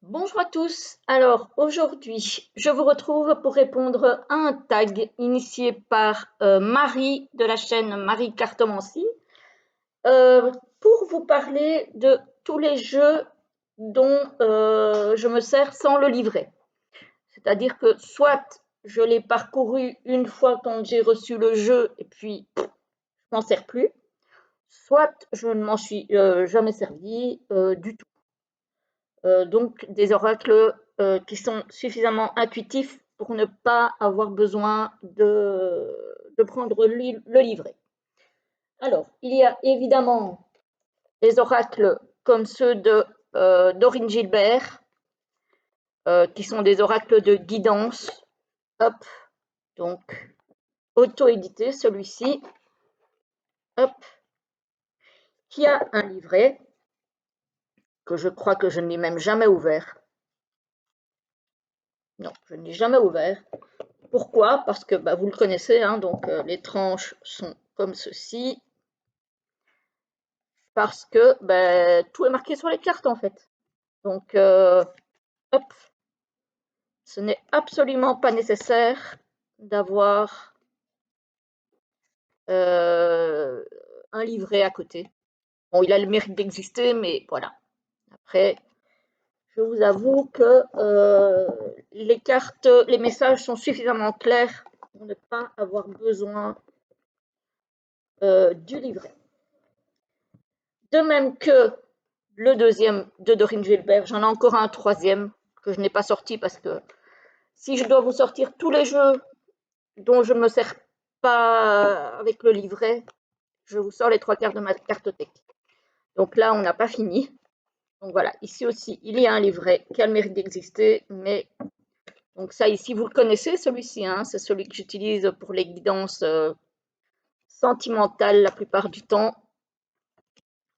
Bonjour à tous. Alors aujourd'hui, je vous retrouve pour répondre à un tag initié par Marie de la chaîne Marie Cartomancie pour vous parler de tous les jeux dont je me sers sans le livret. C'est-à-dire que soit je l'ai parcouru une fois quand j'ai reçu le jeu et puis je m'en sers plus, soit je ne m'en suis jamais servi du tout. Donc des oracles qui sont suffisamment intuitifs pour ne pas avoir besoin de prendre le livret. Alors, il y a évidemment des oracles comme ceux d'Aurine Gilbert, qui sont des oracles de guidance. Hop, donc auto-édité celui-ci. Hop, qui a un livret que je crois que je n'ai même jamais ouvert. Non, je ne l'ai jamais ouvert. Pourquoi? Parce que vous le connaissez, hein, donc les tranches sont comme ceci. Parce que tout est marqué sur les cartes en fait. Donc, hop, ce n'est absolument pas nécessaire d'avoir un livret à côté. Bon, il a le mérite d'exister, mais voilà. Après, je vous avoue que les cartes, les messages sont suffisamment clairs pour ne pas avoir besoin du livret. De même que le deuxième de Dorine Gilbert, j'en ai encore un troisième que je n'ai pas sorti parce que si je dois vous sortir tous les jeux dont je ne me sers pas avec le livret, je vous sors les trois quarts de ma cartothèque. Donc là, on n'a pas fini. Donc voilà, ici aussi, il y a un livret qui a le mérite d'exister, mais donc ça ici, vous le connaissez celui-ci, hein, c'est celui que j'utilise pour les guidances sentimentales la plupart du temps.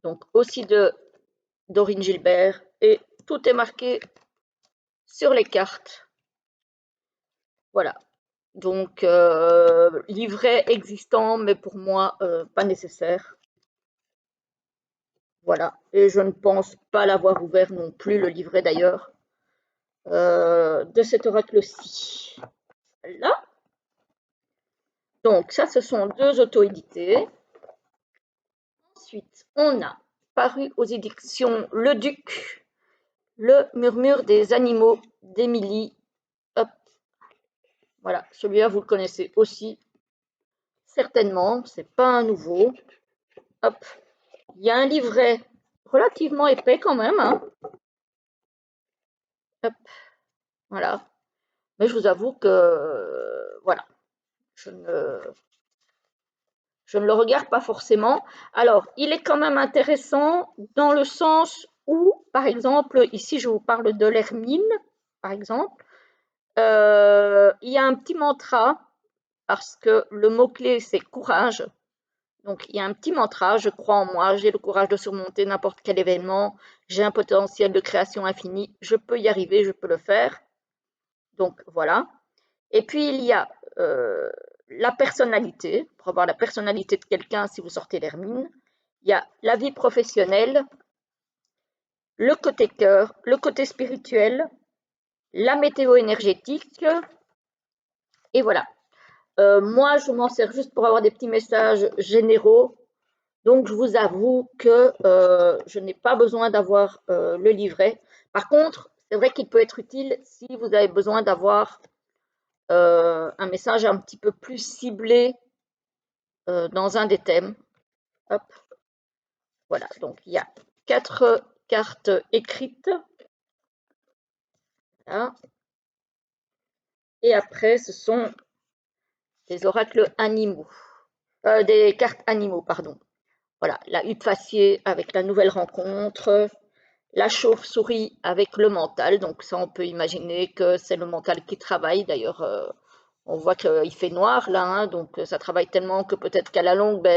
Donc aussi de Dorine Gilbert, et tout est marqué sur les cartes. Voilà. Donc, livret existant, mais pour moi, pas nécessaire. Voilà. Et je ne pense pas l'avoir ouvert non plus, le livret d'ailleurs, de cet oracle-ci. Là. Donc, ça, ce sont deux auto-édités. Ensuite, on a paru aux éditions Le Duc, Le Murmure des animaux d'Émilie. Hop. Voilà, celui-là, vous le connaissez aussi. Certainement, c'est pas un nouveau. Hop. Il y a un livret relativement épais quand même, hein. Hop. Voilà. Mais je vous avoue que, voilà, je ne le regarde pas forcément. Alors, il est quand même intéressant dans le sens où, par exemple, ici, je vous parle de l'hermine, par exemple. Il y a un petit mantra, parce que le mot-clé, c'est courage. Donc, il y a un petit mantra, je crois en moi, j'ai le courage de surmonter n'importe quel événement, j'ai un potentiel de création infini, je peux y arriver, je peux le faire. Donc, voilà. Et puis, il y a la personnalité, pour avoir la personnalité de quelqu'un si vous sortez l'hermine. Il y a la vie professionnelle, le côté cœur, le côté spirituel, la météo énergétique, et voilà. Moi, je m'en sers juste pour avoir des petits messages généraux. Donc, je vous avoue que je n'ai pas besoin d'avoir le livret. Par contre, c'est vrai qu'il peut être utile si vous avez besoin d'avoir un message un petit peu plus ciblé dans un des thèmes. Hop. Voilà, donc il y a 4 cartes écrites. Voilà. Et après, ce sont des oracles animaux. Des cartes animaux, pardon. Voilà, la huppe faciée avec la nouvelle rencontre, la chauve-souris avec le mental. Donc ça, on peut imaginer que c'est le mental qui travaille. D'ailleurs, on voit qu'il fait noir là, hein, donc ça travaille tellement que peut-être qu'à la longue,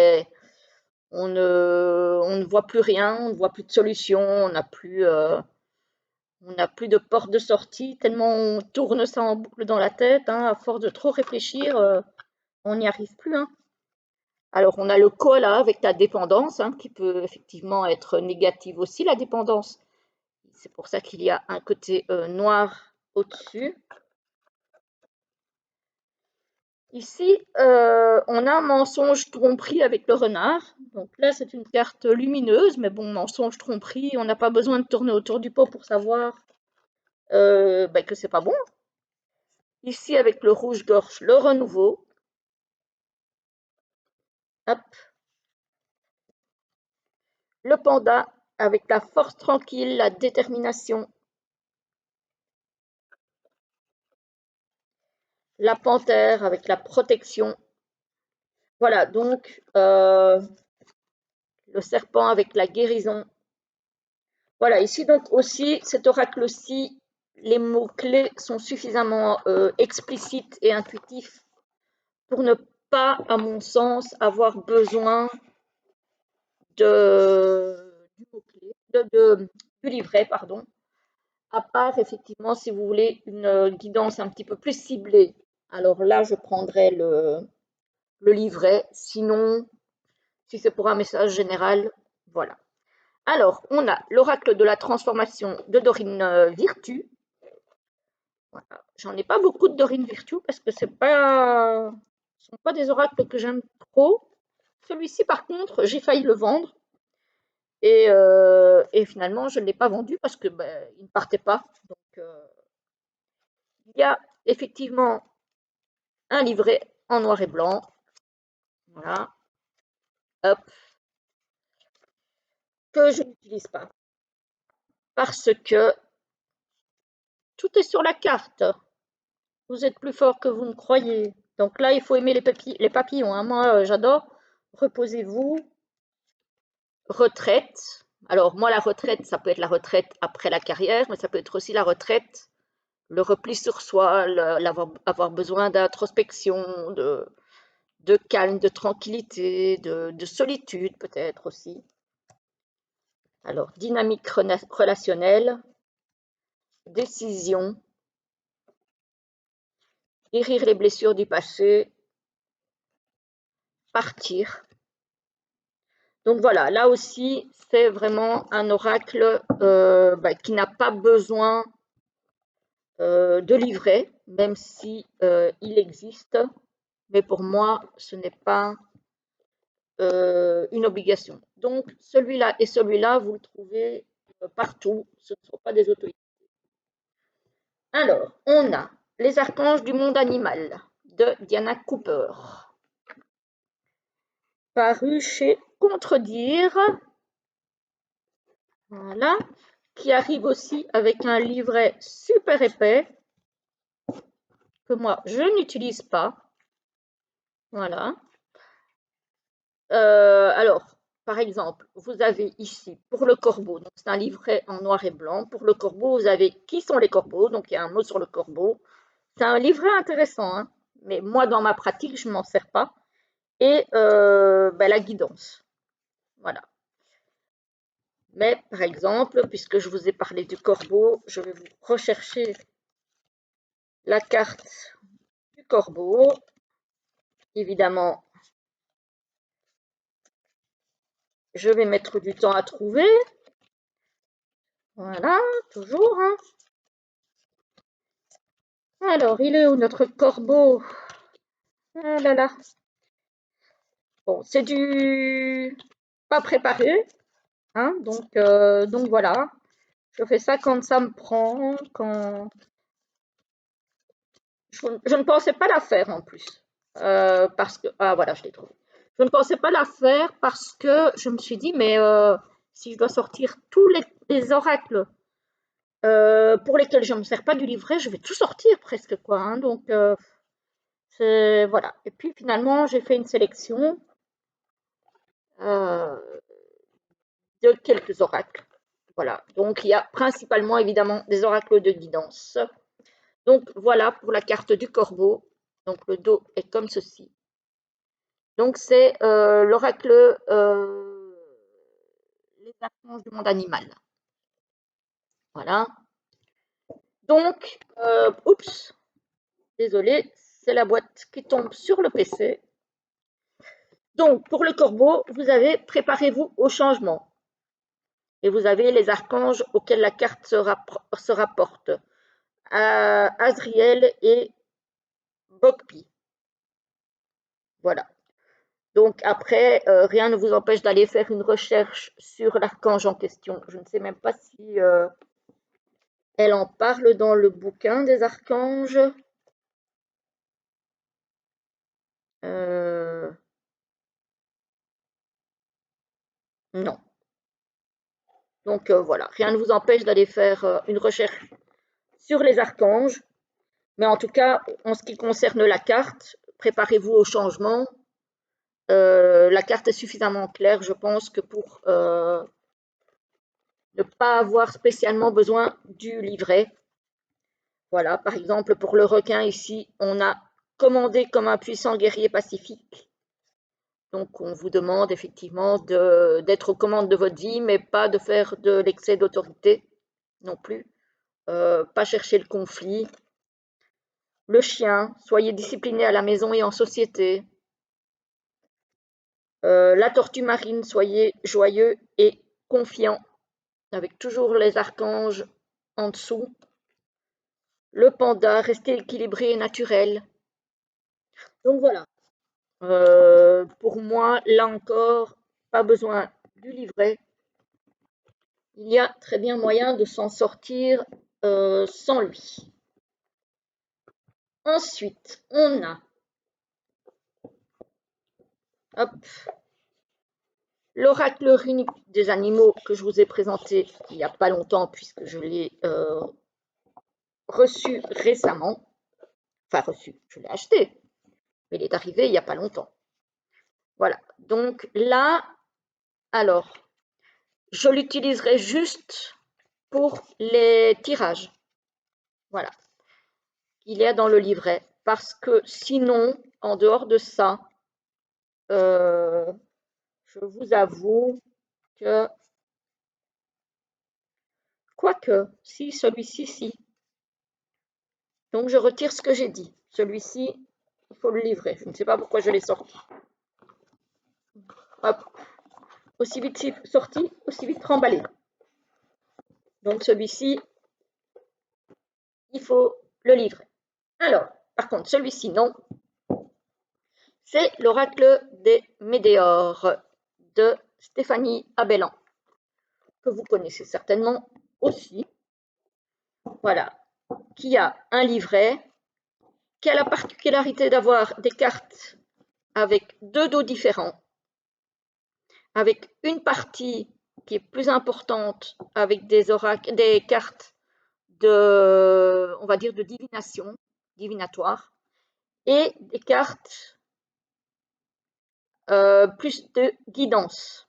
on ne voit plus rien, on ne voit plus de solution, on n'a plus de porte de sortie, tellement on tourne ça en boucle dans la tête, hein, à force de trop réfléchir, on n'y arrive plus, hein. Alors, on a le koala avec la dépendance, hein, qui peut effectivement être négative aussi, la dépendance. c'est pour ça qu'il y a un côté noir au-dessus. Ici, on a mensonge tromperie avec le renard. Donc là, c'est une carte lumineuse, mais bon, mensonge tromperie, on n'a pas besoin de tourner autour du pot pour savoir que c'est pas bon. Ici, avec le rouge-gorge, le renouveau. Hop. Le panda, avec la force tranquille, la détermination. La panthère, avec la protection. Voilà, donc le serpent avec la guérison. Voilà, ici donc aussi, cet oracle-ci, les mots-clés sont suffisamment explicites et intuitifs pour ne pas, à mon sens, avoir besoin du livret, pardon. À part, effectivement, si vous voulez une guidance un petit peu plus ciblée, alors là, je prendrai le livret. Sinon, si c'est pour un message général, voilà. Alors, on a l'oracle de la transformation de Dorine Virtue. Voilà. J'en ai pas beaucoup de Dorine Virtue parce que ce ne sont pas des oracles que j'aime trop. Celui-ci, par contre, j'ai failli le vendre. Et finalement, je ne l'ai pas vendu parce que il ne partait pas. Donc, il y a effectivement un livret en noir et blanc. Voilà. Hop. Que je n'utilise pas. Parce que tout est sur la carte. Vous êtes plus fort que vous ne croyez. Donc là, il faut aimer les papillons. Hein. Moi, j'adore. Reposez-vous. Retraite. Alors, moi, la retraite, ça peut être la retraite après la carrière, mais ça peut être aussi la retraite, le repli sur soi, avoir besoin d'introspection, de calme, de tranquillité, de solitude peut-être aussi. Alors, dynamique relationnelle, décision, guérir les blessures du passé, partir. Donc voilà, là aussi, c'est vraiment un oracle qui n'a pas besoin de livret, même si il existe. Mais pour moi, ce n'est pas une obligation. Donc, celui-là et celui-là, vous le trouvez partout. Ce ne sont pas des auto. Alors, on a Les archanges du monde animal de Diana Cooper, paru chez Contredire. Voilà, qui arrive aussi avec un livret super épais que moi je n'utilise pas. Voilà. Alors, par exemple, vous avez ici pour le corbeau, donc c'est un livret en noir et blanc. Pour le corbeau, vous avez qui sont les corbeaux, donc il y a un mot sur le corbeau. C'est un livret intéressant, hein, mais moi dans ma pratique, je ne m'en sers pas. Et la guidance. Voilà. Mais par exemple, puisque je vous ai parlé du corbeau, je vais vous rechercher la carte du corbeau. Évidemment, je vais mettre du temps à trouver. Voilà, toujours. Hein. Alors, il est où notre corbeau? Ah là là. Bon, c'est du pas préparé. Hein, donc voilà. Je fais ça quand ça me prend, quand je ne pensais pas la faire en plus. Parce que ah voilà, je l'ai trouvé. Je ne pensais pas la faire parce que je me suis dit mais si je dois sortir tous les oracles pour lesquels je ne me sers pas du livret, je vais tout sortir presque quoi. Hein, donc c'est voilà. Et puis finalement, j'ai fait une sélection de quelques oracles. Voilà. Donc il y a principalement évidemment des oracles de guidance. Donc voilà pour la carte du corbeau. Donc le dos est comme ceci. Donc c'est l'oracle les archanges du monde animal. Voilà. Donc, oups, désolé, c'est la boîte qui tombe sur le PC. Donc, pour le corbeau, vous avez préparez-vous au changement. et vous avez les archanges auxquels la carte se rapporte. Azriel et Bokpi. Voilà. Donc après, rien ne vous empêche d'aller faire une recherche sur l'archange en question. Je ne sais même pas si elle en parle dans le bouquin des archanges. Non. Donc voilà, rien ne vous empêche d'aller faire une recherche sur les archanges. Mais en tout cas, en ce qui concerne la carte, préparez-vous au changement. La carte est suffisamment claire, je pense, que pour ne pas avoir spécialement besoin du livret. Voilà, par exemple, pour le requin ici, on a commandé comme un puissant guerrier pacifique. Donc, on vous demande effectivement d'être aux commandes de votre vie, mais pas de faire de l'excès d'autorité non plus. Pas chercher le conflit. Le chien, soyez discipliné à la maison et en société. La tortue marine, soyez joyeux et confiant, avec toujours les archanges en dessous. Le panda, restez équilibré et naturel. Donc voilà. Pour moi, là encore, pas besoin du livret. Il y a très bien moyen de s'en sortir sans lui. Ensuite, on a l'oracle runique des animaux que je vous ai présenté il n'y a pas longtemps puisque je l'ai reçu récemment. Enfin reçu, je l'ai acheté, mais il est arrivé il n'y a pas longtemps. Voilà, donc là, alors, je l'utiliserai juste pour les tirages. Voilà, il y a dans le livret. Parce que sinon, en dehors de ça, je vous avoue que, quoique, si, celui-ci, si. Donc, je retire ce que j'ai dit. Celui-ci, il faut le livrer. Je ne sais pas pourquoi je l'ai sorti. Hop. Aussi vite sorti, aussi vite remballé. Donc, celui-ci, il faut le livrer. Alors, par contre, celui-ci, non. C'est l'oracle des Médéores de Stéphanie Abellan, que vous connaissez certainement aussi. Voilà, qui a un livret, qui a la particularité d'avoir des cartes avec deux dos différents, avec une partie qui est plus importante avec des oracles, des cartes de, on va dire, de divination, divinatoire, et des cartes plus de guidance.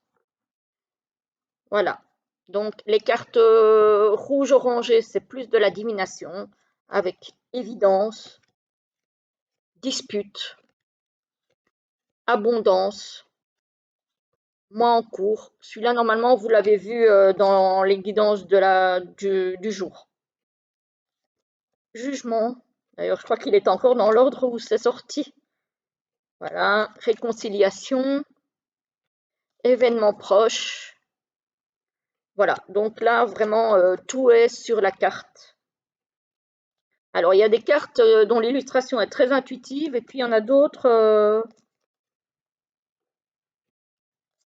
Voilà. Donc les cartes rouge orangé, c'est plus de la divination, avec évidence, dispute, abondance, moi en cours. Celui-là, normalement, vous l'avez vu dans les guidances du jour. Jugement. D'ailleurs, je crois qu'il est encore dans l'ordre où c'est sorti. Voilà. Réconciliation. Événement proche. Voilà. Donc là, vraiment, tout est sur la carte. Alors, il y a des cartes dont l'illustration est très intuitive et puis il y en a d'autres,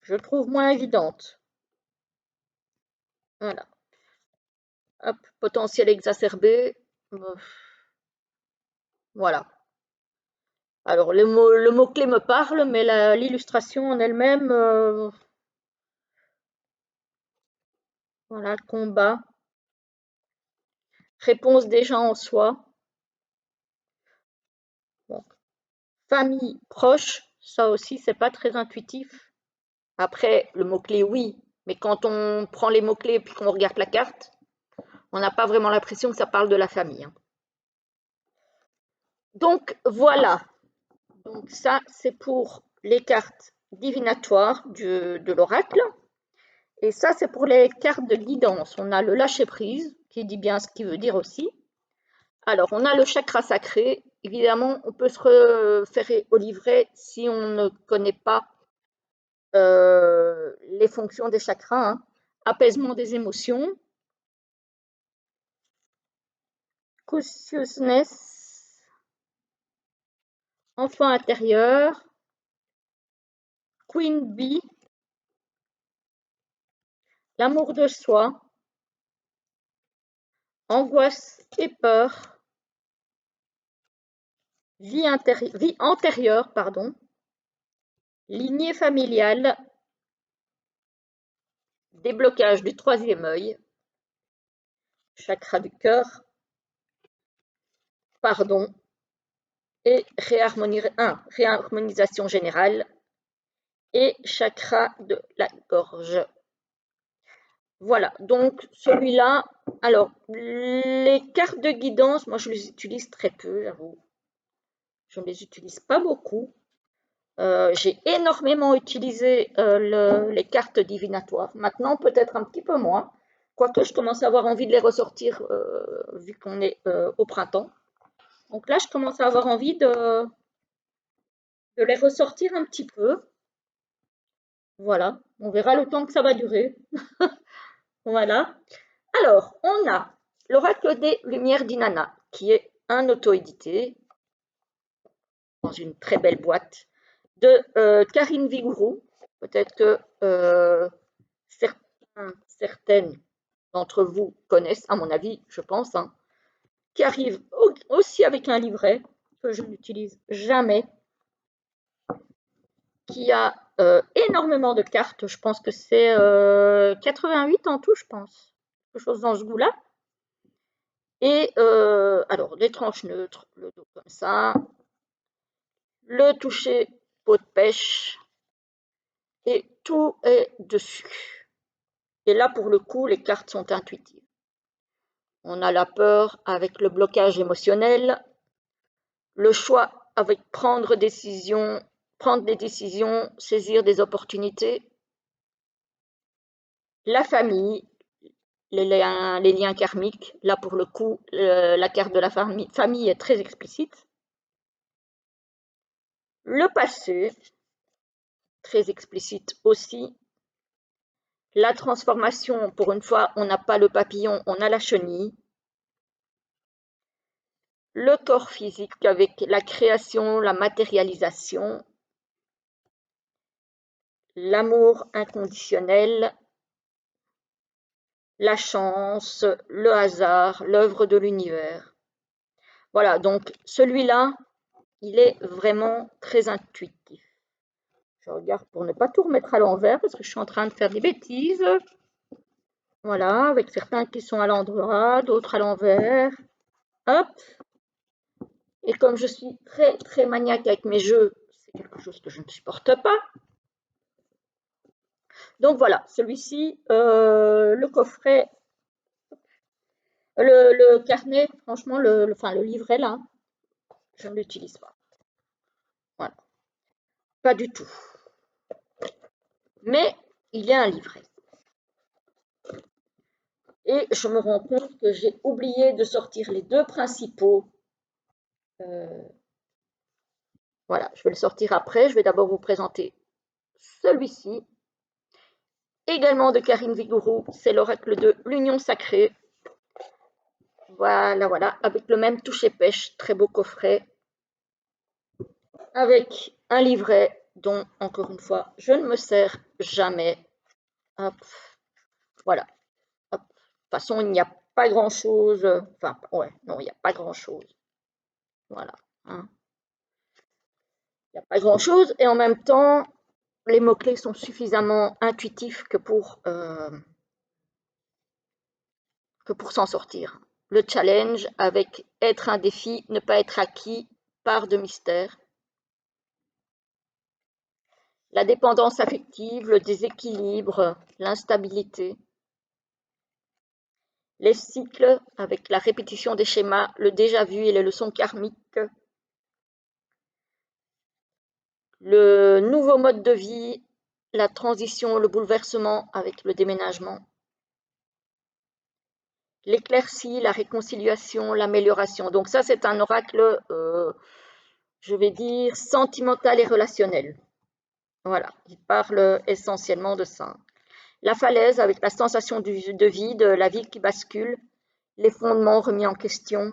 je trouve moins évidentes. Voilà. Hop, potentiel exacerbé. Voilà. Alors, le mot-clé me parle, mais l'illustration en elle-même, voilà, combat. Réponse déjà en soi. Bon. Famille proche, ça aussi, c'est pas très intuitif. Après, le mot-clé, oui, mais quand on prend les mots-clés et puis qu'on regarde la carte, on n'a pas vraiment l'impression que ça parle de la famille. Hein. Donc, voilà. Donc, ça, c'est pour les cartes divinatoires de l'oracle. Et ça, c'est pour les cartes de guidance. On a le lâcher-prise, qui dit bien ce qu'il veut dire aussi. Alors, on a le chakra sacré. Évidemment, on peut se référer au livret si on ne connaît pas les fonctions des chakras. Hein. apaisement des émotions, cautiousness, enfant intérieur, queen bee, l'amour de soi, angoisse et peur, vie antérieure, pardon, lignée familiale, déblocage du troisième œil, chakra du cœur, pardon, et réharmonisation générale et chakra de la gorge. Voilà, donc celui-là, alors les cartes de guidance, moi je les utilise très peu, j'avoue. Je ne les utilise pas beaucoup. J'ai énormément utilisé les cartes divinatoires. Maintenant, peut-être un petit peu moins, quoique je commence à avoir envie de les ressortir vu qu'on est au printemps. Donc là, je commence à avoir envie de les ressortir un petit peu. Voilà, on verra le temps que ça va durer. Voilà. Alors, on a l'oracle des Lumières d'Inanna, qui est un auto-édité dans une très belle boîte de Karine Vigourou. Peut-être que certaines d'entre vous connaissent, à mon avis, je pense, hein, qui arrive aussi avec un livret que je n'utilise jamais, qui a énormément de cartes. Je pense que c'est 88 en tout, je pense. Quelque chose dans ce goût-là. Et alors, les tranches neutres, le dos comme ça, le toucher peau de pêche, et tout est dessus. Et là, pour le coup, les cartes sont intuitives. On a la peur avec le blocage émotionnel, le choix avec prendre des décisions, saisir des opportunités, la famille, les liens karmiques. Là, pour le coup, la carte de la famille est très explicite. Le passé, très explicite aussi. La transformation, pour une fois, on n'a pas le papillon, on a la chenille. Le corps physique avec la création, la matérialisation. L'amour inconditionnel, la chance, le hasard, l'œuvre de l'univers. Voilà, donc celui-là, il est vraiment très intuitif. Je regarde pour ne pas tout remettre à l'envers parce que je suis en train de faire des bêtises. Voilà, avec certains qui sont à l'endroit, d'autres à l'envers. Hop. Et comme je suis très très maniaque avec mes jeux, c'est quelque chose que je ne supporte pas. Donc voilà, celui-ci, le coffret, le carnet, franchement, le livret là, je ne l'utilise pas. Voilà, pas du tout. Mais il y a un livret. Et je me rends compte que j'ai oublié de sortir les deux principaux. Voilà, je vais le sortir après. Je vais d'abord vous présenter celui-ci. Également de Karine Vigourou, c'est l'oracle de l'Union Sacrée. Voilà, voilà, avec le même toucher pêche, très beau coffret. Avec un livret dont, encore une fois, je ne me sers jamais. Hop, voilà. Hop. De toute façon, il n'y a pas grand-chose. Enfin, ouais, non, il n'y a pas grand-chose. Voilà. Hein. Il n'y a pas grand-chose. Et en même temps, les mots-clés sont suffisamment intuitifs que pour s'en sortir. Le challenge avec être un défi, ne pas être acquis, part de mystère. La dépendance affective, le déséquilibre, l'instabilité. Les cycles avec la répétition des schémas, le déjà-vu et les leçons karmiques. Le nouveau mode de vie, la transition, le bouleversement avec le déménagement. L'éclaircie, la réconciliation, l'amélioration. Donc ça, c'est un oracle, je vais dire, sentimental et relationnel. Voilà, il parle essentiellement de ça. La falaise avec la sensation de vide, la ville qui bascule, les fondements remis en question.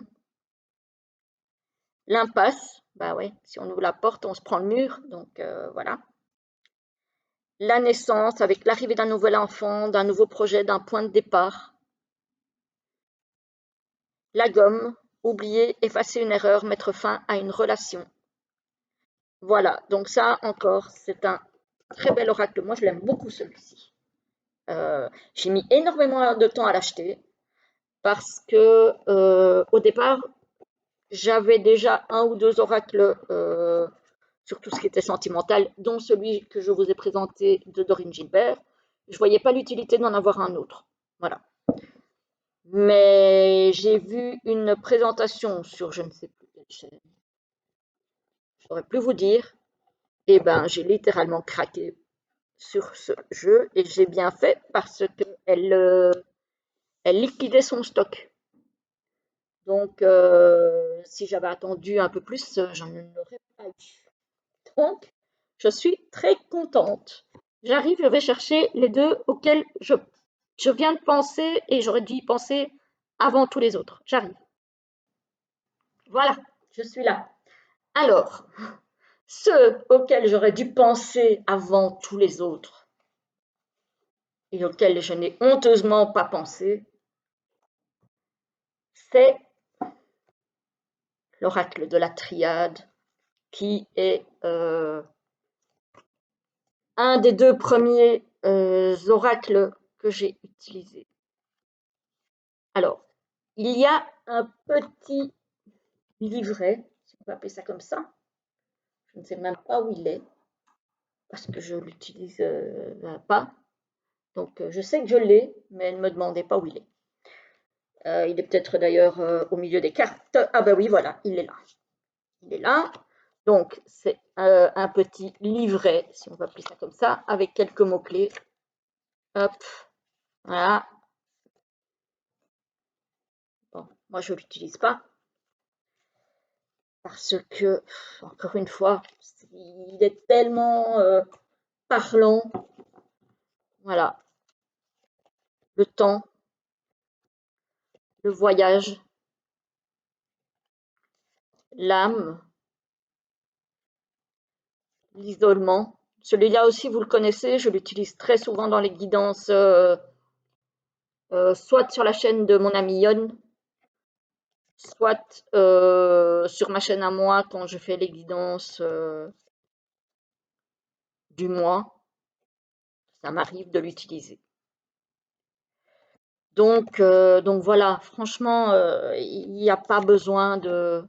L'impasse, bah ouais, si on ouvre la porte, on se prend le mur, donc voilà. La naissance avec l'arrivée d'un nouvel enfant, d'un nouveau projet, d'un point de départ. La gomme, oublier, effacer une erreur, mettre fin à une relation. Voilà, donc ça encore, c'est un très bel oracle. Moi, je l'aime beaucoup celui-ci. J'ai mis énormément de temps à l'acheter parce que au départ, j'avais déjà un ou deux oracles sur tout ce qui était sentimental, dont celui que je vous ai présenté de Dorine Gilbert. Je ne voyais pas l'utilité d'en avoir un autre. Voilà. Mais j'ai vu une présentation sur je ne sais plus quelle chaîne, je ne saurais plus vous dire, et ben j'ai littéralement craqué sur ce jeu et j'ai bien fait parce qu'elle elle liquidait son stock. Donc si j'avais attendu un peu plus, j'en aurais pas eu. Donc je suis très contente. J'arrive, je vais chercher les deux auxquels je viens de penser et j'aurais dû y penser avant tous les autres. J'arrive. Voilà, je suis là. Alors, ceux auxquels j'aurais dû penser avant tous les autres et auxquels je n'ai honteusement pas pensé, c'est l'oracle de la triade qui est un des deux premiers oracles que j'ai utilisés. Alors, il y a un petit livret, si on peut appeler ça comme ça. Je ne sais même pas où il est, parce que je ne l'utilise pas. Donc, je sais que je l'ai, mais ne me demandez pas où il est. Il est peut-être d'ailleurs au milieu des cartes. Ah ben oui, voilà, il est là. Il est là. Donc, c'est un petit livret, si on peut appeler ça comme ça, avec quelques mots-clés. Hop, voilà. Bon, moi, je ne l'utilise pas. Parce que, encore une fois, il est tellement parlant. Voilà. Le temps, le voyage, l'âme, l'isolement. Celui-là aussi, vous le connaissez, je l'utilise très souvent dans les guidances, soit sur la chaîne de mon ami Yon, soit sur ma chaîne à moi quand je fais les guidances du mois. Ça m'arrive de l'utiliser. Donc voilà, franchement, il n'y a pas besoin de...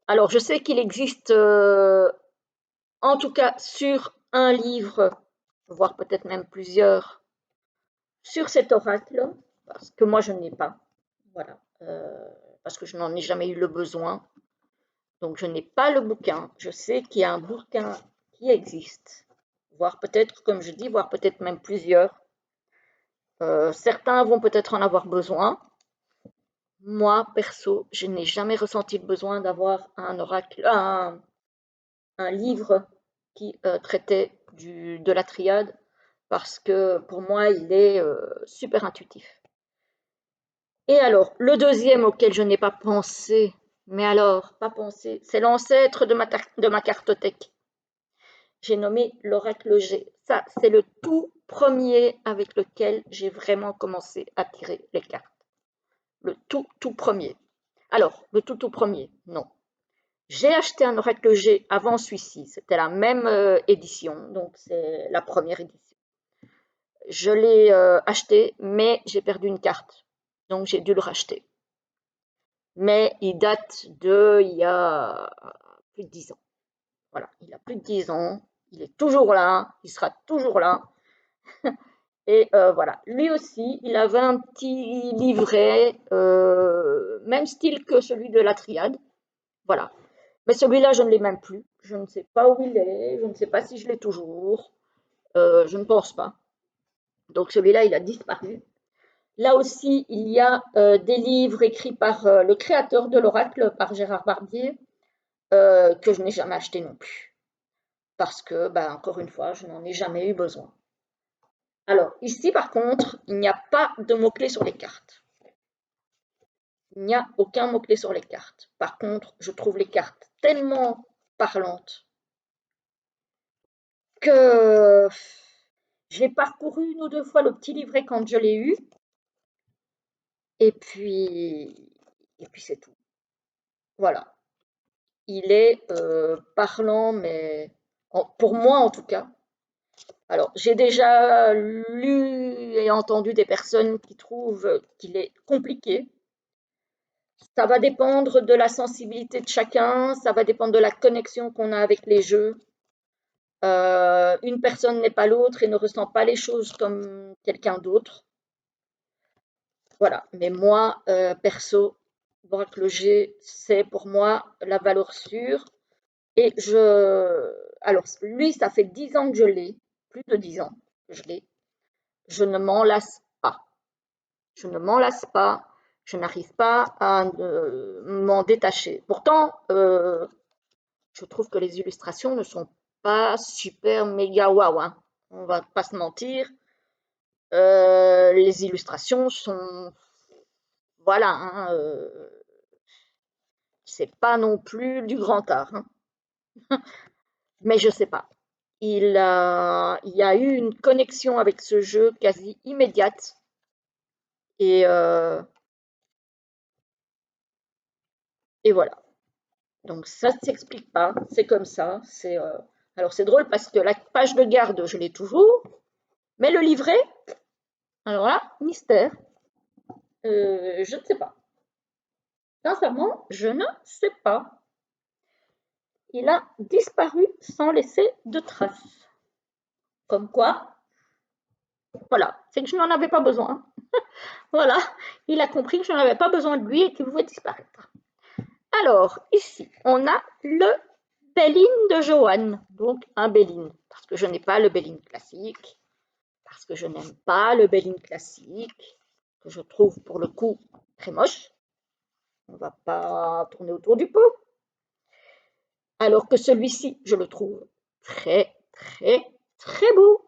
Alors, je sais qu'il existe, en tout cas sur un livre, voire peut-être même plusieurs, sur cet oracle, parce que moi je n'ai pas, voilà, parce que je n'en ai jamais eu le besoin, donc je n'ai pas le bouquin. Je sais qu'il y a un bouquin qui existe, voire peut-être, comme je dis, voire peut-être même plusieurs. Certains vont peut-être en avoir besoin. Moi, perso, je n'ai jamais ressenti le besoin d'avoir un oracle, un livre qui traitait de la triade, parce que pour moi, il est super intuitif. Et alors, le deuxième auquel je n'ai pas pensé, mais alors, pas pensé, c'est l'ancêtre de ma cartothèque. J'ai nommé l'oracle G. Ça, c'est le tout premier avec lequel j'ai vraiment commencé à tirer les cartes. Le tout premier. Alors, le tout premier, non. J'ai acheté un oracle G avant celui-ci. C'était la même édition, donc c'est la première édition. Je l'ai acheté, mais j'ai perdu une carte, donc j'ai dû le racheter. Mais il date il y a plus de 10 ans. Voilà, il a plus de 10 ans, il est toujours là, il sera toujours là. Et voilà, lui aussi, il avait un petit livret, même style que celui de la triade. Voilà. Mais celui-là, je ne l'ai même plus. Je ne sais pas où il est, je ne sais pas si je l'ai toujours. Je ne pense pas. Donc celui-là, il a disparu. Là aussi, il y a des livres écrits par le créateur de l'oracle, par Gérard Barbier, que je n'ai jamais acheté non plus. parce que, ben, encore une fois, je n'en ai jamais eu besoin. Alors, ici, par contre, il n'y a pas de mots-clés sur les cartes. Il n'y a aucun mot-clé sur les cartes. Par contre, je trouve les cartes tellement parlantes que j'ai parcouru une ou deux fois le petit livret quand je l'ai eu, et puis c'est tout. Voilà. Il est parlant, mais pour moi en tout cas. Alors, j'ai déjà lu et entendu des personnes qui trouvent qu'il est compliqué. Ça va dépendre de la sensibilité de chacun, ça va dépendre de la connexion qu'on a avec les jeux. Une personne n'est pas l'autre et ne ressent pas les choses comme quelqu'un d'autre. Voilà. Mais moi, perso, Braque-le-G, c'est pour moi la valeur sûre. Et alors lui, ça fait 10 ans que je l'ai, plus de 10 ans que je l'ai. Je ne m'en lasse pas. Je ne m'en lasse pas. Je n'arrive pas à m'en détacher. Pourtant, je trouve que les illustrations ne sont pas super méga waouh, hein. On va pas se mentir. Les illustrations sont, voilà, hein, c'est pas non plus du grand art, hein. Mais je sais pas. Il y a eu une connexion avec ce jeu quasi immédiate. Et, euh, et voilà. Donc ça ne s'explique pas, c'est comme ça. Alors c'est drôle parce que la page de garde, je l'ai toujours, mais le livret, alors là, mystère. Je ne sais pas. Sincèrement, je ne sais pas. Il a disparu sans laisser de traces. Comme quoi, voilà, c'est que je n'en avais pas besoin. Voilà, il a compris que je n'en avais pas besoin de lui et qu'il pouvait disparaître. Alors, ici, on a le Béline de Johan. Donc, un Béline, parce que je n'ai pas le Béline classique, parce que je n'aime pas le Béline classique, que je trouve pour le coup très moche. On ne va pas tourner autour du pot. Alors que celui-ci, je le trouve très, très, très beau.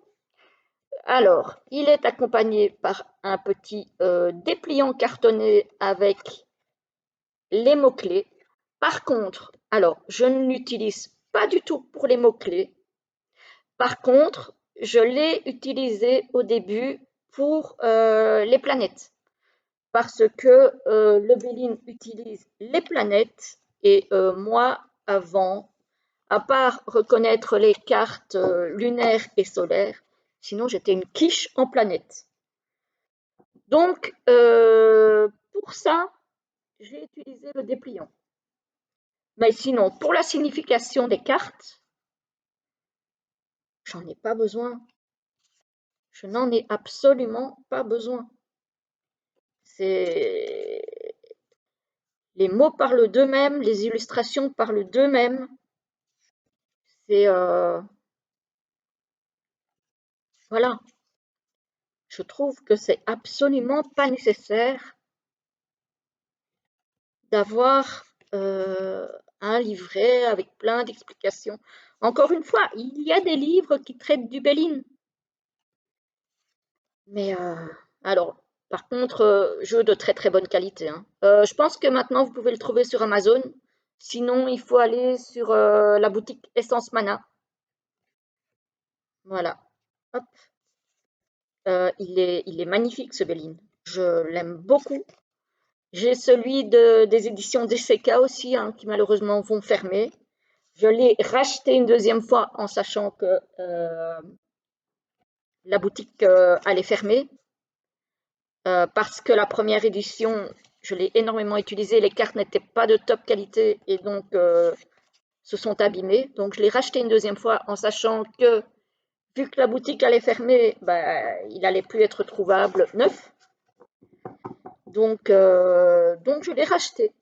Alors, il est accompagné par un petit dépliant cartonné avec les mots-clés. Par contre, alors, je ne l'utilise pas du tout pour les mots-clés. Par contre, je l'ai utilisé au début pour les planètes. Parce que le Béline utilise les planètes et moi, avant, à part reconnaître les cartes lunaires et solaires, sinon j'étais une quiche en planète. Donc, pour ça, j'ai utilisé le dépliant. Mais sinon, pour la signification des cartes, j'en ai pas besoin. Je n'en ai absolument pas besoin. C'est Les mots parlent d'eux-mêmes, les illustrations parlent d'eux-mêmes. C'est Voilà, je trouve que c'est absolument pas nécessaire d'avoir un livret avec plein d'explications. Encore une fois, il y a des livres qui traitent du Béline. Mais alors, par contre, jeu de très très bonne qualité, hein. Je pense que maintenant vous pouvez le trouver sur Amazon. Sinon, il faut aller sur la boutique Essence Mana. Voilà. Hop. Il est magnifique ce Béline. Je l'aime beaucoup. J'ai celui des éditions DCK aussi, hein, qui malheureusement vont fermer. Je l'ai racheté une deuxième fois en sachant que la boutique allait fermer. Parce que la première édition, je l'ai énormément utilisée, les cartes n'étaient pas de top qualité et donc se sont abîmées. Donc je l'ai racheté une deuxième fois en sachant que vu que la boutique allait fermer, bah, il n'allait plus être trouvable neuf. Donc je l'ai racheté.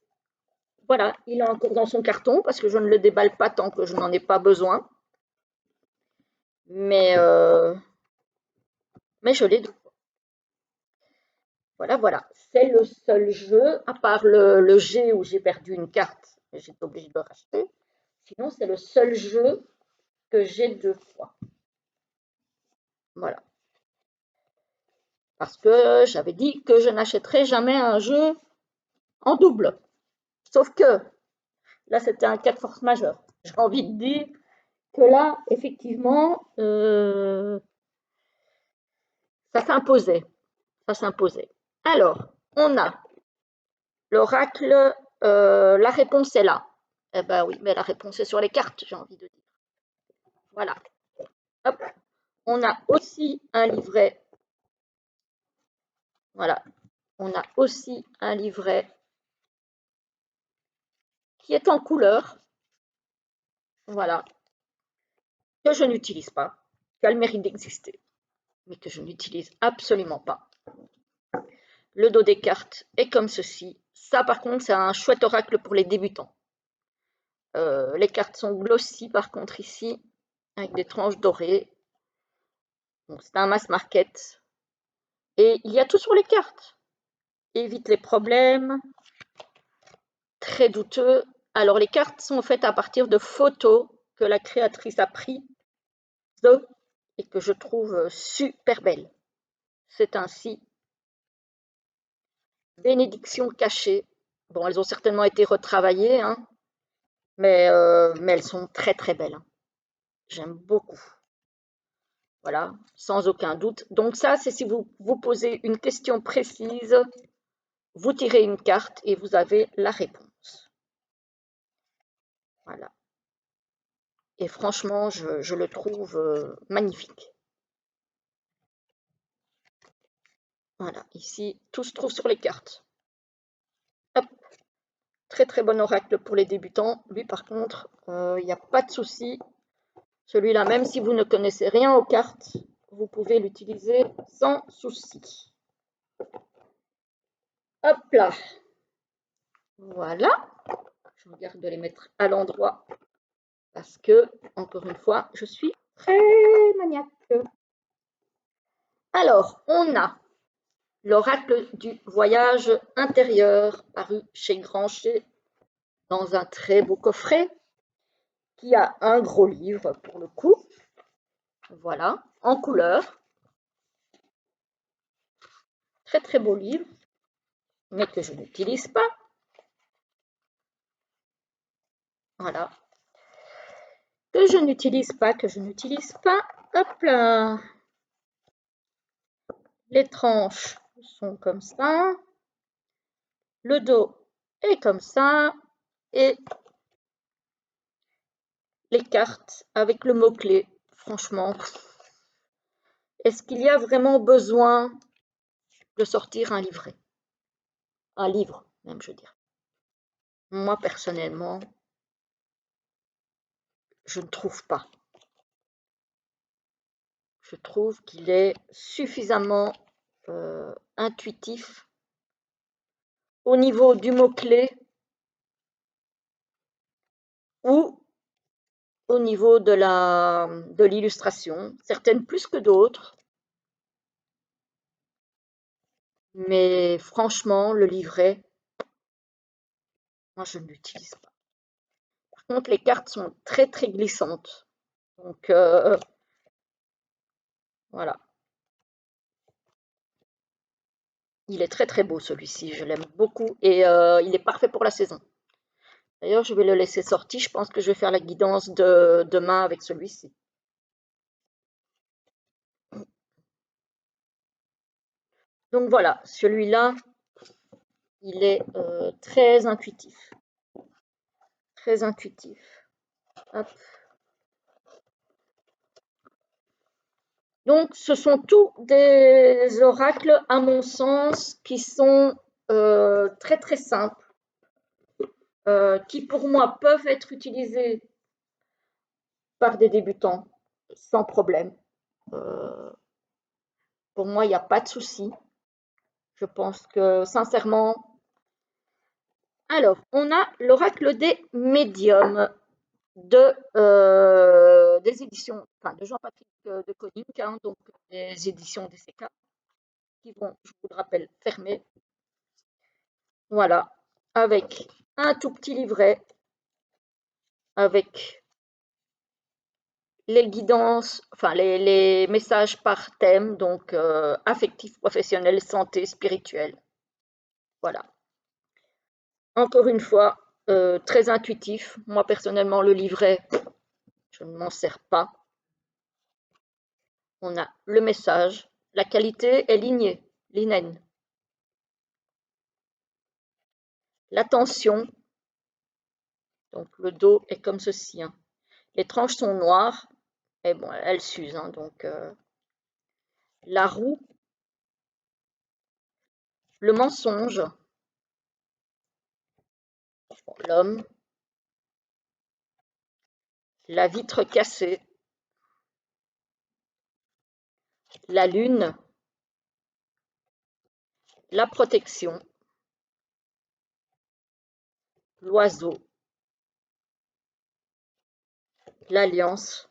Voilà, il est encore dans son carton parce que je ne le déballe pas tant que je n'en ai pas besoin. Mais, euh, mais je l'ai. Voilà, voilà. C'est le seul jeu, à part le G où j'ai perdu une carte, j'étais obligée de le racheter. Sinon, c'est le seul jeu que j'ai 2 fois. Voilà. Parce que j'avais dit que je n'achèterais jamais un jeu en double. Sauf que là, c'était un cas de force majeure. J'ai envie de dire que là, effectivement, ça s'imposait. Ça s'imposait. Alors, on a l'oracle, la réponse est là. Eh ben oui, mais la réponse est sur les cartes, j'ai envie de dire. Voilà. Hop. On a aussi un livret. Voilà. On a aussi un livret qui est en couleur. Voilà. Que je n'utilise pas, qui a le mérite d'exister, mais que je n'utilise absolument pas. Le dos des cartes est comme ceci. Ça, par contre, c'est un chouette oracle pour les débutants. Les cartes sont glossy, par contre, ici, avec des tranches dorées. C'est un mass market. Et il y a tout sur les cartes. Évite les problèmes. Très douteux. Alors, les cartes sont faites à partir de photos que la créatrice a prises et que je trouve super belles. C'est ainsi. Bénédiction cachée. Bon, elles ont certainement été retravaillées, hein, mais elles sont très très belles. Hein. J'aime beaucoup. Voilà, sans aucun doute. Donc ça, c'est si vous vous posez une question précise, vous tirez une carte et vous avez la réponse. Voilà. Et franchement, je le trouve magnifique. Voilà, ici, tout se trouve sur les cartes. Hop. Très très bon oracle pour les débutants. Lui, par contre, il n'y a pas de souci. Celui-là, même si vous ne connaissez rien aux cartes, vous pouvez l'utiliser sans souci. Hop là. Voilà. Je regarde de les mettre à l'endroit parce que, encore une fois, je suis très maniaque. Alors, on a l'oracle du voyage intérieur paru chez Grancher dans un très beau coffret qui a un gros livre pour le coup. Voilà, en couleur. Très très beau livre, mais que je n'utilise pas. Voilà. Que je n'utilise pas, que je n'utilise pas. Hop là. Les tranches sont comme ça. Le dos est comme ça. Et les cartes avec le mot-clé. Franchement, est-ce qu'il y a vraiment besoin de sortir un livret? Un livre, même, je veux dire. Moi, personnellement, je ne trouve pas. Je trouve qu'il est suffisamment intuitif au niveau du mot-clé ou au niveau de l'illustration, certaines plus que d'autres. Mais franchement, le livret, moi, je ne l'utilise pas. Par contre, les cartes sont très, très glissantes. Donc, voilà. Il est très, très beau, celui-ci. Je l'aime beaucoup. Et il est parfait pour la saison. D'ailleurs, je vais le laisser sortir. Je pense que je vais faire la guidance de demain avec celui-ci. Donc, voilà. Celui-là, il est très intuitif. Très intuitif. Hop. Donc, ce sont tous des oracles, à mon sens, qui sont très très simples, qui pour moi peuvent être utilisés par des débutants sans problème. Pour moi, il n'y a pas de souci. Je pense que sincèrement. Alors, on a l'oracle des médiums des éditions, enfin de Jean-Patrick de Coninck, hein, donc des éditions DCK, qui vont, je vous le rappelle, fermer. Voilà, avec un tout petit livret, avec les guidances, enfin les messages par thème, donc affectif, professionnel, santé, spirituel. Voilà. Encore une fois, très intuitif. Moi, personnellement, le livret, je ne m'en sers pas. On a le message. La qualité est lignée, linen. La tension, donc le dos est comme ceci. Hein. Les tranches sont noires, et bon, elles s'usent. Hein, donc, la roue, le mensonge, l'homme, la vitre cassée, la lune, la protection, l'oiseau, l'alliance,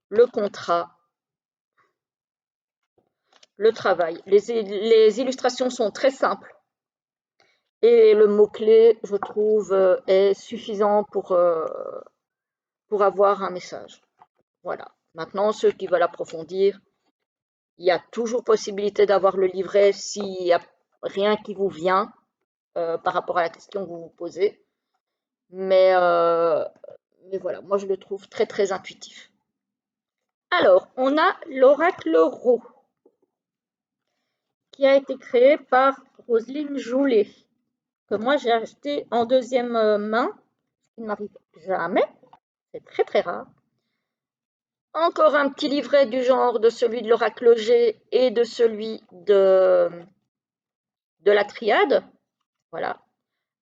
le contrat, le travail. Les illustrations sont très simples et le mot-clé, je trouve, est suffisant pour avoir un message. Voilà. Maintenant, ceux qui veulent approfondir, il y a toujours possibilité d'avoir le livret s'il n'y a rien qui vous vient par rapport à la question que vous vous posez. Mais voilà, moi je le trouve très très intuitif. Alors, on a l'oracle Ro, qui a été créé par Roselyne Joulet, que moi j'ai acheté en deuxième main, ce qui ne m'arrive jamais, c'est très très rare. Encore un petit livret du genre de celui de l'oracle G et de celui de la triade, voilà,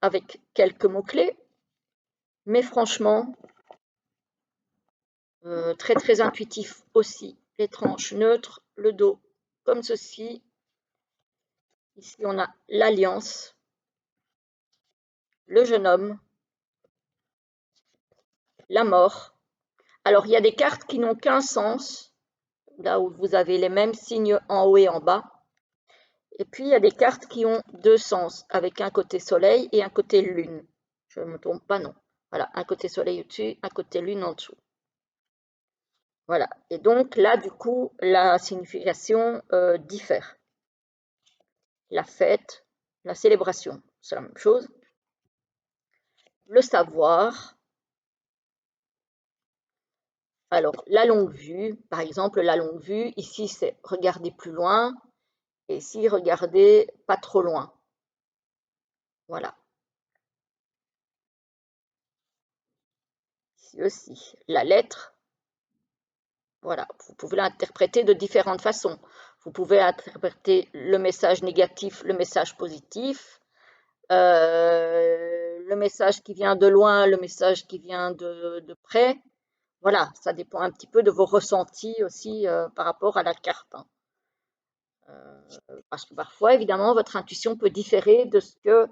avec quelques mots-clés, mais franchement, très très intuitif aussi. Les tranches neutres, le dos comme ceci. Ici, on a l'alliance, le jeune homme, la mort. Alors, il y a des cartes qui n'ont qu'un sens, là où vous avez les mêmes signes en haut et en bas. Et puis, il y a des cartes qui ont deux sens, avec un côté soleil et un côté lune. Je ne me trompe pas, non. Voilà, un côté soleil au-dessus, un côté lune en dessous. Voilà, et donc là, du coup, la signification diffère. La fête, la célébration, c'est la même chose. Le savoir. Alors, la longue vue, par exemple, la longue vue, ici, c'est regarder plus loin, et ici, regarder pas trop loin. Voilà. Ici aussi, la lettre, voilà, vous pouvez l'interpréter de différentes façons. Vous pouvez interpréter le message négatif, le message positif, le message qui vient de loin, le message qui vient de près. Voilà, ça dépend un petit peu de vos ressentis aussi par rapport à la carte. Hein. Parce que parfois, évidemment, votre intuition peut différer de ce que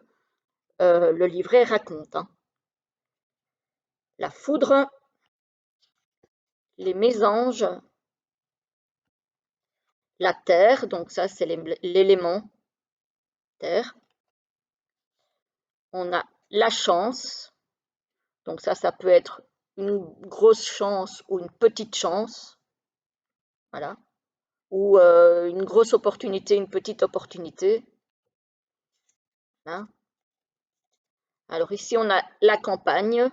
le livret raconte. Hein. La foudre, les mésanges, la terre, donc ça c'est l'élément terre. On a la chance, donc ça peut être une grosse chance ou une petite chance, voilà, ou une grosse opportunité, une petite opportunité. Voilà. Alors ici on a la campagne.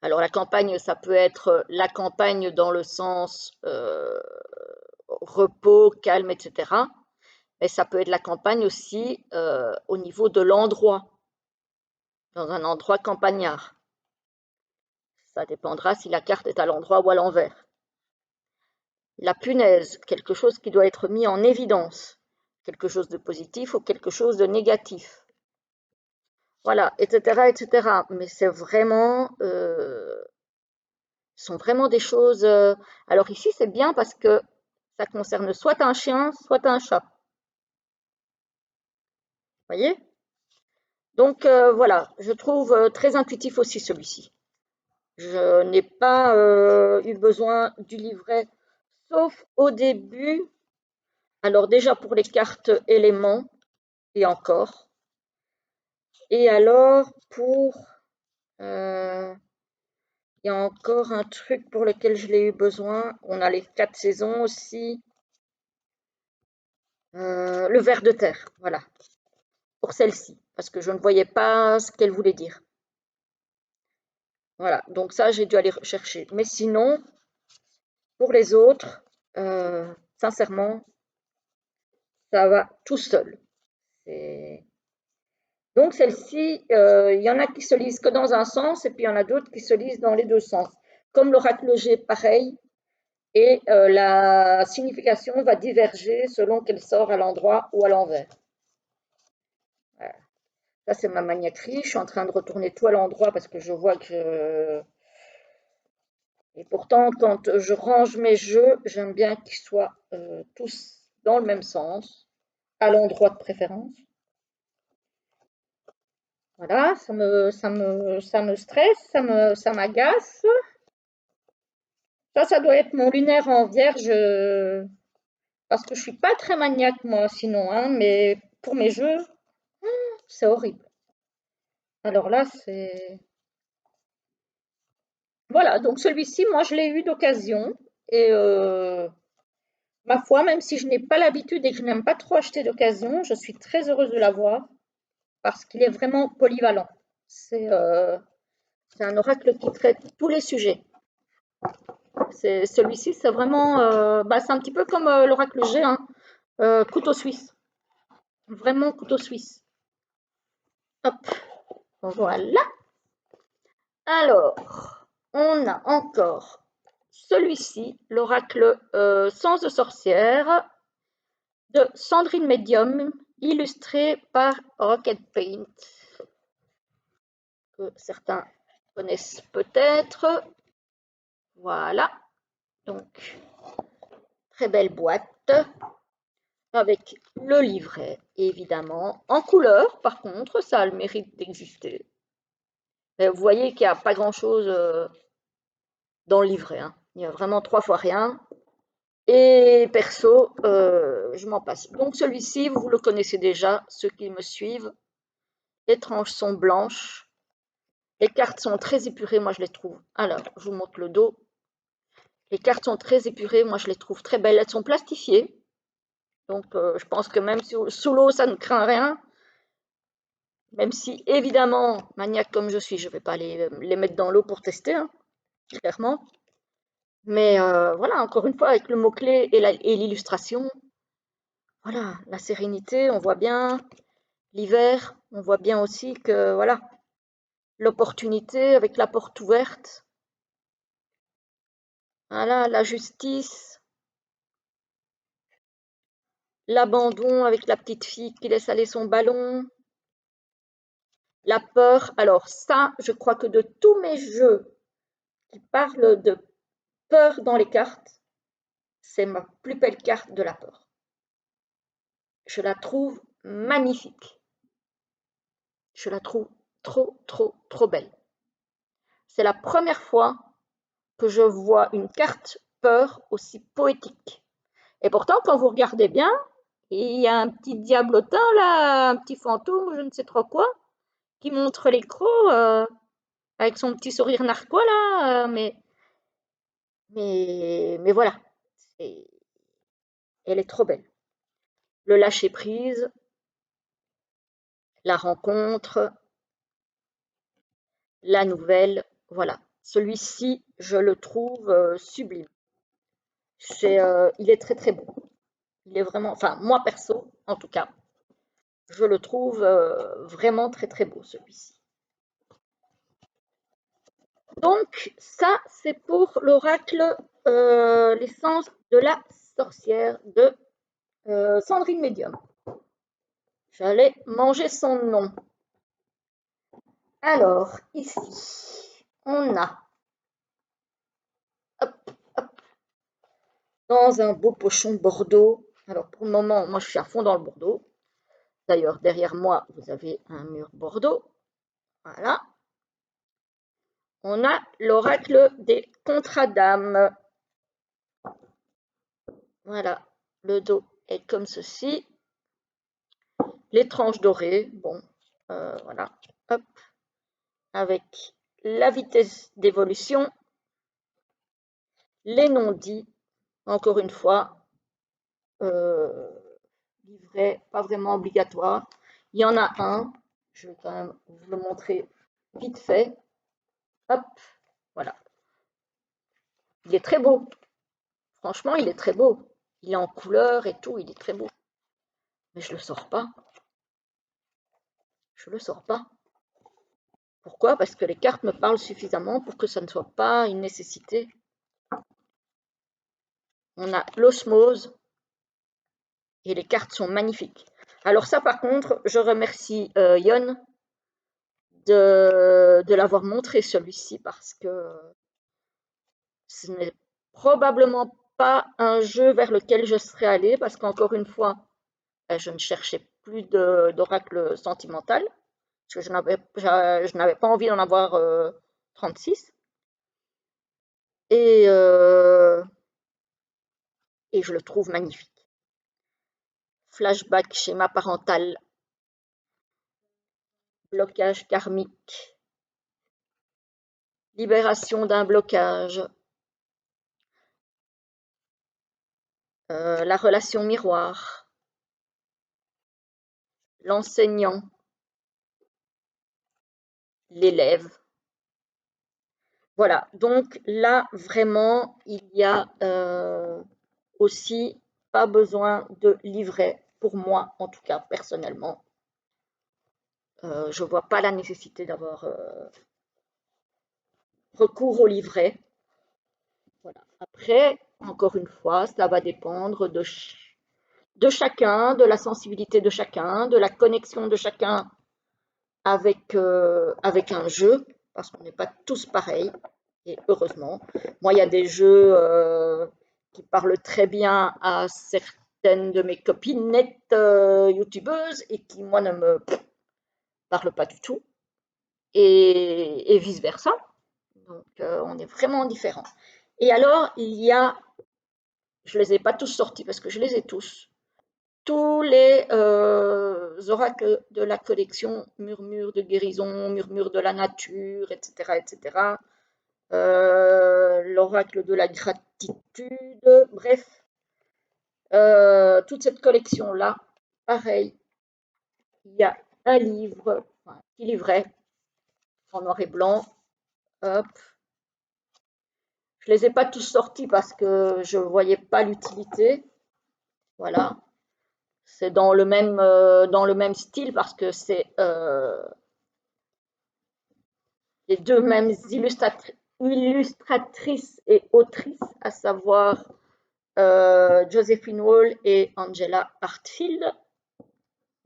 Alors la campagne, ça peut être la campagne dans le sens repos, calme, etc. Mais ça peut être la campagne aussi au niveau de l'endroit, dans un endroit campagnard. Ça dépendra si la carte est à l'endroit ou à l'envers. La punaise, quelque chose qui doit être mis en évidence, quelque chose de positif ou quelque chose de négatif. Voilà, etc., etc. Mais c'est vraiment, sont vraiment des choses. Alors ici, c'est bien parce que ça concerne soit un chien, soit un chat. Vous voyez? Donc voilà, je trouve très intuitif aussi celui-ci. Je n'ai pas eu besoin du livret, sauf au début. Alors déjà pour les cartes éléments, et encore. Et alors pour Il y a encore un truc pour lequel je l'ai eu besoin. On a les 4 saisons aussi. Le ver de terre, voilà, pour celle-ci, parce que je ne voyais pas ce qu'elle voulait dire. Voilà, donc ça, j'ai dû aller chercher. Mais sinon, pour les autres, sincèrement, ça va tout seul. Donc celle-ci, il y en a qui se lisent que dans un sens, et puis il y en a d'autres qui se lisent dans les deux sens. Comme l'oracle G, pareil, et la signification va diverger selon qu'elle sort à l'endroit ou à l'envers. Voilà. Ça, c'est ma maniaquerie. Je suis en train de retourner tout à l'endroit parce que je vois que Et pourtant, quand je range mes jeux, j'aime bien qu'ils soient tous dans le même sens, à l'endroit de préférence. Voilà, ça me stresse, ça m'agace. Ça doit être mon lunaire en vierge, parce que je suis pas très maniaque moi, sinon, hein, mais pour mes jeux, c'est horrible. Alors là, c'est voilà. Donc celui-ci, moi, je l'ai eu d'occasion et ma foi, même si je n'ai pas l'habitude et que je n'aime pas trop acheter d'occasion, je suis très heureuse de l'avoir parce qu'il est vraiment polyvalent. C'est un oracle qui traite tous les sujets. Celui-ci, c'est vraiment, c'est un petit peu comme l'oracle G, hein, couteau suisse. Vraiment couteau suisse. Hop, voilà. Alors, on a encore celui-ci, l'oracle Sens de sorcière de Sandrine Medium, illustré par Rocket Paint, que certains connaissent peut-être. Voilà, donc très belle boîte avec le livret, évidemment, en couleur. Par contre, ça a le mérite d'exister. Vous voyez qu'il n'y a pas grand-chose dans le livret, hein. Il y a vraiment 3 fois rien. Et perso, je m'en passe. Donc celui-ci, vous le connaissez déjà, ceux qui me suivent. Les tranches sont blanches. Les cartes sont très épurées, moi je les trouve. Alors, je vous montre le dos. Les cartes sont très épurées, moi je les trouve très belles. Elles sont plastifiées. Donc je pense que même sous l'eau, ça ne craint rien. Même si, évidemment, maniaque comme je suis, je ne vais pas les mettre dans l'eau pour tester, hein, clairement. Mais voilà, encore une fois, avec le mot-clé et l'illustration, voilà, la sérénité, on voit bien. L'hiver, on voit bien aussi que, voilà, l'opportunité avec la porte ouverte. Voilà, la justice, l'abandon avec la petite fille qui laisse aller son ballon, la peur. Alors ça, je crois que de tous mes jeux qui parlent de peur dans les cartes, c'est ma plus belle carte de la peur. Je la trouve magnifique. Je la trouve trop, trop, trop belle. C'est la première fois que je vois une carte peur aussi poétique. Et pourtant, quand vous regardez bien, il y a un petit diablotin là, un petit fantôme, je ne sais trop quoi, qui montre l'écran avec son petit sourire narquois là, mais voilà, elle est trop belle. Le lâcher prise, la rencontre, la nouvelle, voilà. Celui-ci, je le trouve sublime. Il est très très beau. Il est vraiment, enfin moi perso, en tout cas, je le trouve vraiment très très beau celui-ci. Donc ça, c'est pour l'oracle l'essence de la sorcière de Sandrine Medium. J'allais manger son nom. Alors, ici, on a, hop, hop, dans un beau pochon bordeaux. Alors, pour le moment, moi, je suis à fond dans le bordeaux. D'ailleurs, derrière moi, vous avez un mur bordeaux. Voilà. On a l'oracle des contrats d'âme. Voilà. Le dos est comme ceci. Les tranches dorées. Bon, voilà. Hop. Avec la vitesse d'évolution, les non-dits, encore une fois, livret pas vraiment obligatoire. Il y en a un, je vais quand même vous le montrer vite fait. Hop, voilà. Il est très beau. Franchement, il est très beau. Il est en couleur et tout, il est très beau. Mais je le sors pas. Je le sors pas. Pourquoi? Parce que les cartes me parlent suffisamment pour que ça ne soit pas une nécessité. On a l'osmose et les cartes sont magnifiques. Alors ça, par contre, je remercie Yon de l'avoir montré celui-ci parce que ce n'est probablement pas un jeu vers lequel je serais allée parce qu'encore une fois, je ne cherchais plus d'oracle sentimental parce que je n'avais pas envie d'en avoir 36. Et, et je le trouve magnifique. Flashback, schéma parental, blocage karmique, libération d'un blocage, la relation miroir, l'enseignant, l'élève. Voilà, donc là, vraiment, il y a aussi pas besoin de livret, pour moi, en tout cas, personnellement. Je ne vois pas la nécessité d'avoir recours au livret. Voilà. Après, encore une fois, ça va dépendre de chacun, de la sensibilité de chacun, de la connexion de chacun avec un jeu, parce qu'on n'est pas tous pareils, et heureusement. Moi, il y a des jeux qui parlent très bien à certaines de mes copinettes youtubeuses et qui, moi, ne me parlent pas du tout, et vice-versa. Donc, on est vraiment différents. Et alors, il y a, je ne les ai pas tous sortis parce que je les ai tous les oracles de la collection, murmure de guérison, murmure de la nature, etc., etc. L'oracle de la gratitude, bref, toute cette collection-là, pareil, il y a un livre, enfin, un petit livret en noir et blanc, hop. Je ne les ai pas tous sortis parce que je ne voyais pas l'utilité, voilà. C'est dans le même style parce que c'est les deux mêmes illustratrices et autrices, à savoir Josephine Wall et Angela Hartfield.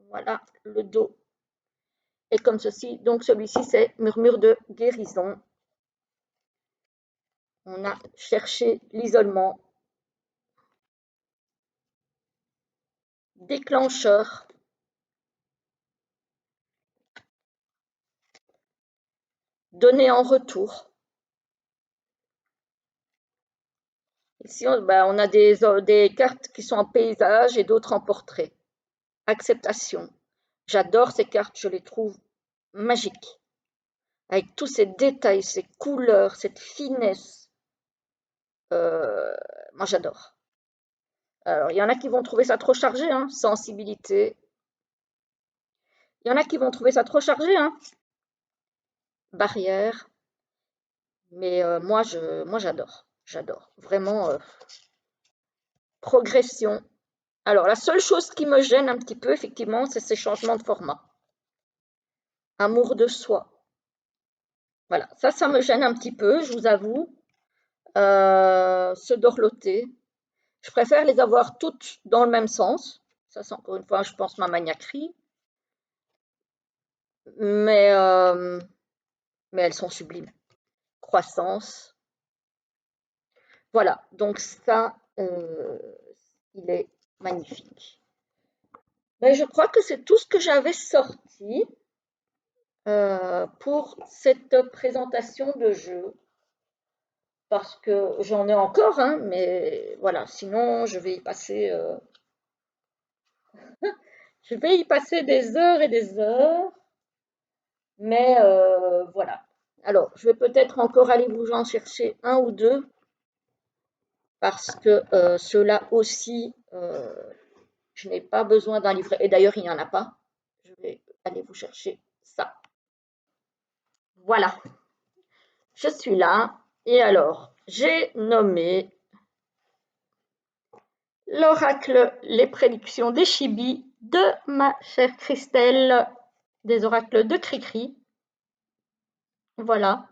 Voilà, le dos est comme ceci. Donc celui-ci, c'est Murmure de guérison. On a cherché l'isolement. Déclencheur. Donner en retour. Ici, on a des cartes qui sont en paysage et d'autres en portrait. Acceptation. J'adore ces cartes, je les trouve magiques. Avec tous ces détails, ces couleurs, cette finesse. Moi, j'adore. Alors, il y en a qui vont trouver ça trop chargé, hein, sensibilité. Il y en a qui vont trouver ça trop chargé, hein, barrière. Mais moi, j'adore. J'adore. Vraiment, progression. Alors, la seule chose qui me gêne un petit peu, effectivement, c'est ces changements de format. Amour de soi. Voilà, ça me gêne un petit peu, je vous avoue. Ceux d'Orloté, je préfère les avoir toutes dans le même sens. Ça, c'est encore une fois, je pense, ma maniaquerie. Mais elles sont sublimes. Croissance. Voilà, donc ça, il est magnifique. Mais je crois que c'est tout ce que j'avais sorti pour cette présentation de jeu. Parce que j'en ai encore, hein, mais voilà, sinon je vais y passer des heures et des heures. Mais voilà. Alors, je vais peut-être encore aller vous en chercher un ou deux, parce que ceux-là aussi, je n'ai pas besoin d'un livret. Et d'ailleurs, il n'y en a pas. Je vais aller vous chercher ça. Voilà, je suis là. Et alors, j'ai nommé l'oracle Les prédictions des Chibis de ma chère Christelle, des oracles de Cricri. Voilà.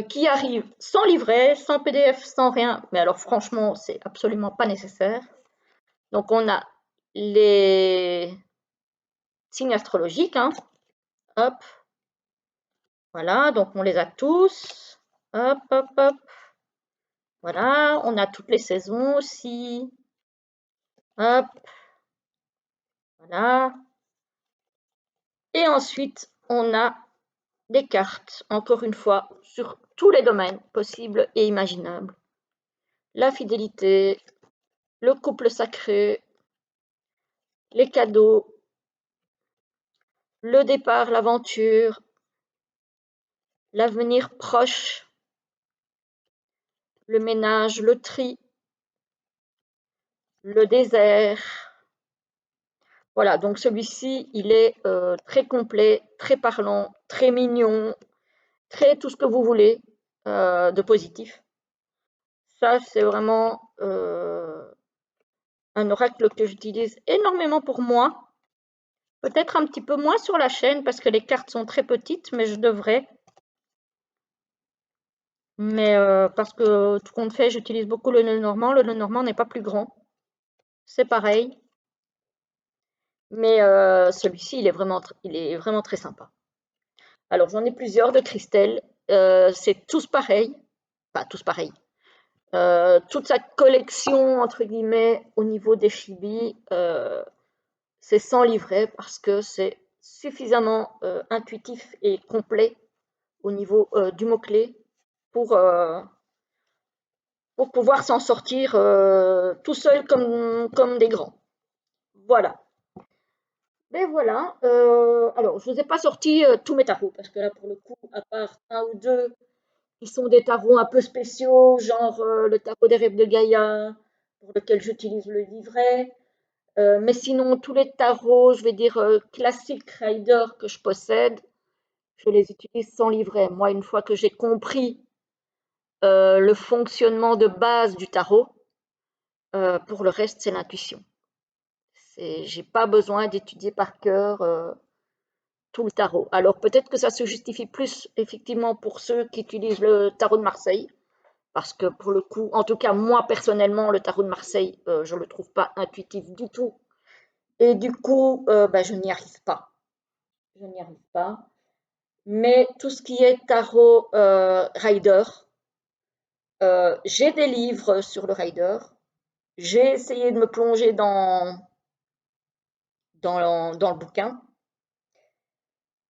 Qui arrive sans livret, sans PDF, sans rien. Mais alors franchement, c'est absolument pas nécessaire. Donc on a les signes astrologiques, hein. Hop, voilà, donc on les a tous. Hop, hop, hop. Voilà, on a toutes les saisons aussi. Hop, voilà. Et ensuite, on a des cartes, encore une fois, sur tous les domaines possibles et imaginables. La fidélité, le couple sacré, les cadeaux, le départ, l'aventure, l'avenir proche, le ménage, le tri, le désert. Voilà, donc celui-ci, il est très complet, très parlant, très mignon, très tout ce que vous voulez de positif. Ça, c'est vraiment un oracle que j'utilise énormément pour moi. Peut-être un petit peu moins sur la chaîne parce que les cartes sont très petites, mais je devrais. Mais parce que tout compte fait, j'utilise beaucoup le Lenormand. Le Lenormand n'est pas plus grand. C'est pareil. Mais celui-ci, il est vraiment très sympa. Alors, j'en ai plusieurs de Christelle. C'est tous pareils. Pas tous pareils. Toute sa collection, entre guillemets, au niveau des chibis, c'est sans livret parce que c'est suffisamment intuitif et complet au niveau du mot-clé pour, pour pouvoir s'en sortir tout seul comme des grands. Voilà. Ben voilà. Alors, je ne vous ai pas sorti tous mes tarots parce que là, pour le coup, à part un ou deux qui sont des tarots un peu spéciaux, genre le tarot des rêves de Gaïa, pour lequel j'utilise le livret. Mais sinon, tous les tarots, je vais dire classiques Rider que je possède, je les utilise sans livret. Moi, une fois que j'ai compris le fonctionnement de base du tarot, pour le reste, c'est l'intuition. J'ai pas besoin d'étudier par cœur tout le tarot. Alors peut-être que ça se justifie plus effectivement pour ceux qui utilisent le tarot de Marseille, parce que pour le coup, en tout cas moi personnellement, le tarot de Marseille, je le trouve pas intuitif du tout. Et du coup, ben, je n'y arrive pas. Je n'y arrive pas. Mais tout ce qui est tarot rider, j'ai des livres sur le rider. J'ai essayé de me plonger dans le bouquin,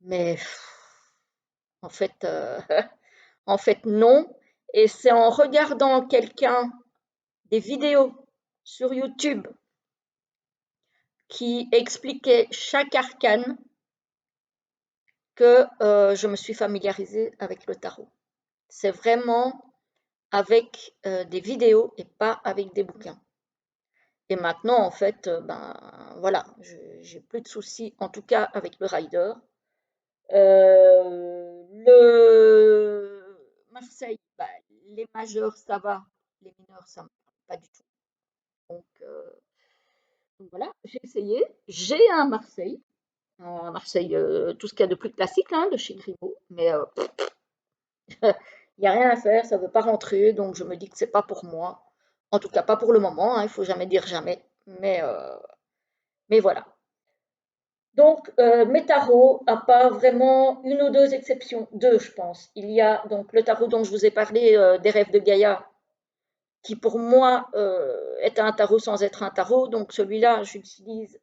mais en fait, en fait non. Et c'est en regardant quelqu'un des vidéos sur YouTube qui expliquait chaque arcane que je me suis familiarisée avec le tarot. C'est vraiment avec des vidéos et pas avec des bouquins. Et maintenant, en fait, ben voilà, j'ai plus de soucis, en tout cas avec le rider. Le Marseille, bah, les majeurs, ça va, les mineurs, ça ne pas du tout. Donc voilà, j'ai essayé. J'ai un Marseille, tout ce qu'il y a de plus classique, hein, de chez Grimaud, mais il n'y a rien à faire, ça ne veut pas rentrer, donc je me dis que c'est pas pour moi. En tout cas, pas pour le moment, hein, il faut jamais dire jamais. Mais voilà. Donc, mes tarots, à part vraiment une ou deux exceptions, deux, je pense. Il y a donc le tarot dont je vous ai parlé, des rêves de Gaïa, qui pour moi est un tarot sans être un tarot. Donc, celui-là, j'utilise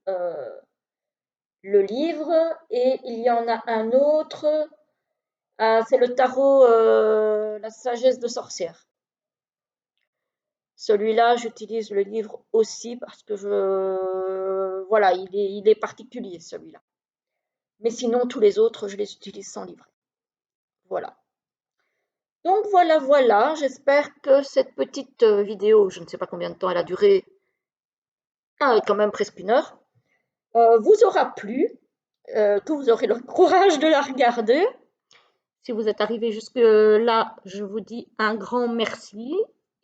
le livre. Et il y en a un autre, c'est le tarot La sagesse de sorcière. Celui-là, j'utilise le livre aussi parce que voilà, il est particulier celui-là. Mais sinon, tous les autres, je les utilise sans livret. Voilà. Donc voilà, voilà, j'espère que cette petite vidéo, je ne sais pas combien de temps elle a duré, quand même presque une heure, vous aura plu, que vous aurez le courage de la regarder. Si vous êtes arrivé jusque-là, je vous dis un grand merci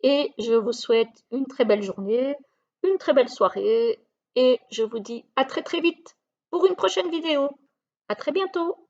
et je vous souhaite une très belle journée, une très belle soirée et je vous dis à très très vite pour une prochaine vidéo. À très bientôt.